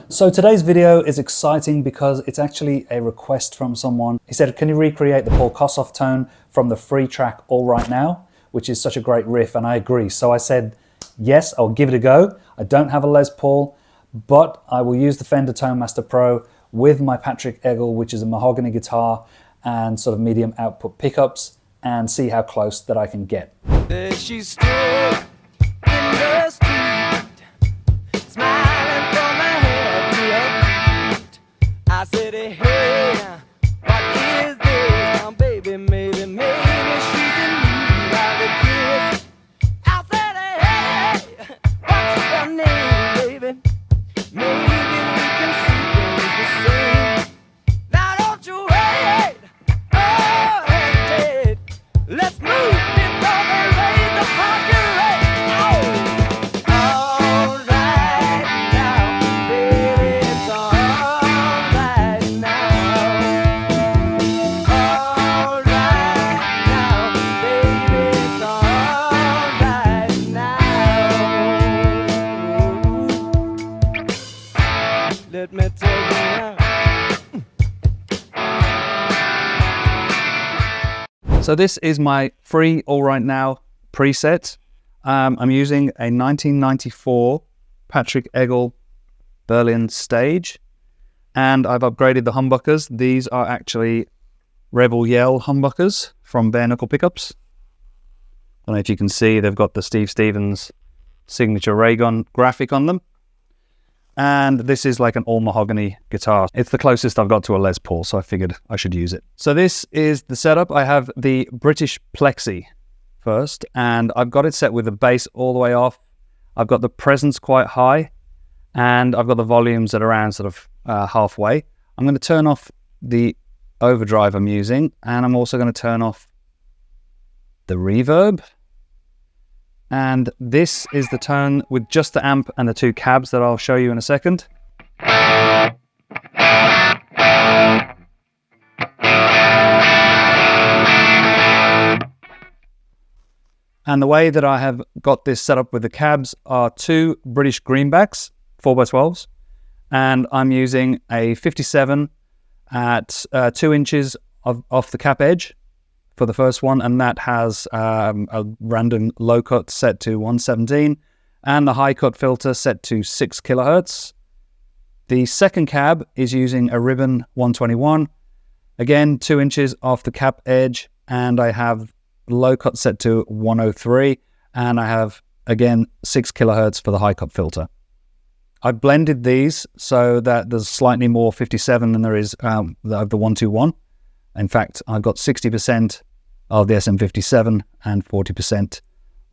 So today's video is exciting because it's actually a request from someone. He said, can you recreate the Paul Kossoff tone from the free track All Right Now, which is such a great riff, and I agree. So I said, yes, I'll give it a go. I don't have a Les Paul, but I will use the Fender Tone Master Pro with my Patrick Eggle, which is a mahogany guitar and sort of medium output pickups, and see how close that I can get. There she stood in the street, smiling from her head to her feet. I said, hey, what is this? Now, baby, maybe she's in need of a kiss. I said, hey, what's your name, baby? Maybe we can see things the same. Now, don't you wait, oh, hesitate. Let's move. Let me tell you now. So this is my free All Right Now preset. I'm using a 1994 Patrick Eggle Berlin stage, and I've upgraded the humbuckers. These are actually Rebel Yell humbuckers from bare knuckle pickups. I don't know if you can see, they've got the Steve Stevens signature ray gun graphic on them. And this is like an all mahogany guitar. It's the closest I've got to a Les Paul, so I figured I should use it. So this is the setup. I have the British Plexi first, and I've got it set with the bass all the way off. I've got the presence quite high, and I've got the volumes at around sort of halfway. I'm going to turn off the overdrive I'm using, and I'm also going to turn off the reverb. And this is the tone with just the amp and the two cabs that I'll show you in a second. And the way that I have got this set up with the cabs are two British greenbacks, 4x12s, and I'm using a 57 at 2 inches off the cap edge for the first one, and that has a random low cut set to 117 and the high cut filter set to 6 kilohertz. The second cab is using a ribbon 121, again 2 inches off the cap edge, and I have low cut set to 103, and I have again 6 kilohertz for the high cut filter. I've blended these so that there's slightly more 57 than there is of the 121. In fact, I've got 60% of the SM57 and 40%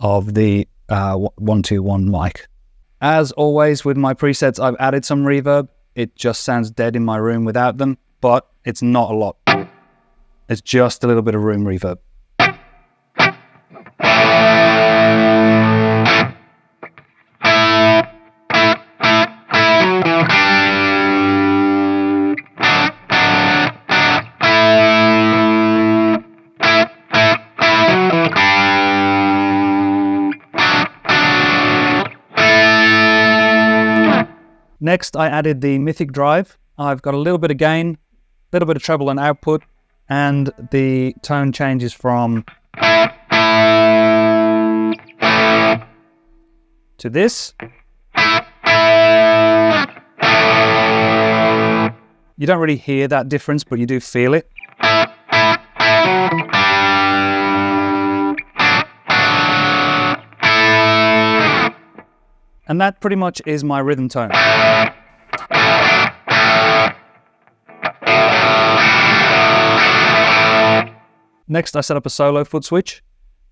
of the 121 mic. As always with my presets, I've added some reverb. It just sounds dead in my room without them, but it's not a lot. It's just a little bit of room reverb. Next, I added the Mythic drive. I've got a little bit of gain, a little bit of treble and output, and the tone changes from to this. You don't really hear that difference, but you do feel it. And that pretty much is my rhythm tone. Next, I set up a solo foot switch.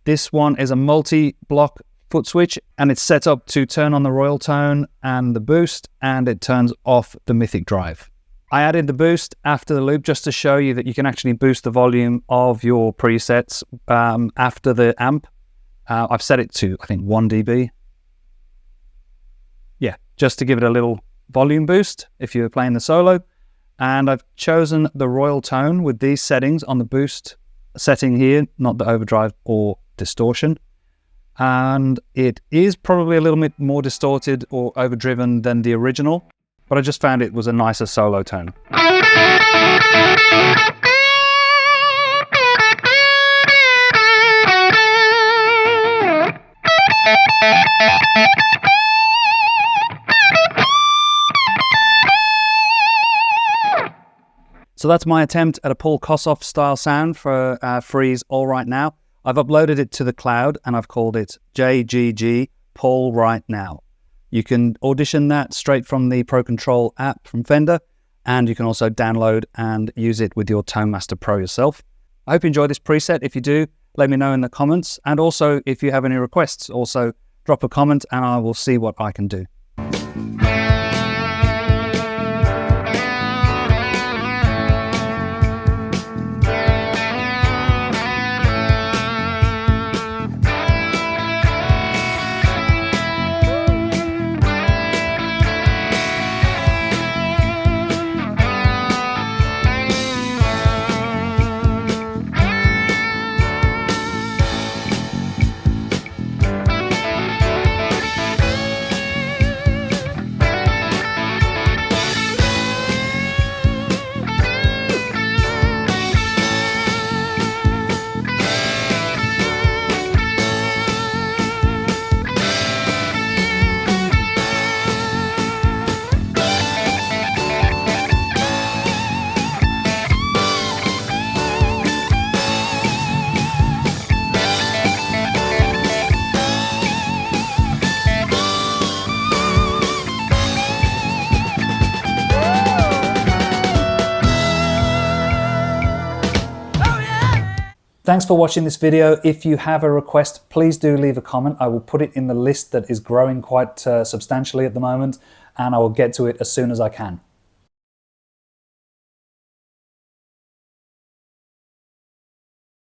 This one is a multi-block foot switch, and it's set up to turn on the Royal Tone and the boost, and it turns off the Mythic drive. I added the boost after the loop just to show you that you can actually boost the volume of your presets after the amp. I've set it to, I think, 1 dB. Yeah, just to give it a little volume boost if you're playing the solo. And I've chosen the Royal Tone with these settings on the boost setting here, not the overdrive or distortion. And it is probably a little bit more distorted or overdriven than the original, but I just found it was a nicer solo tone. So that's my attempt at a Paul Kossoff style sound for Freeze All Right Now. I've uploaded it to the cloud and I've called it JGG Paul Right Now. You can audition that straight from the Pro Control app from Fender, and you can also download and use it with your Tone Master Pro yourself. I hope you enjoyed this preset. If you do, let me know in the comments. And also, if you have any requests, also drop a comment and I will see what I can do. Thanks for watching this video. If you have a request, please do leave a comment. I will put it in the list that is growing quite substantially at the moment, and I will get to it as soon as I can.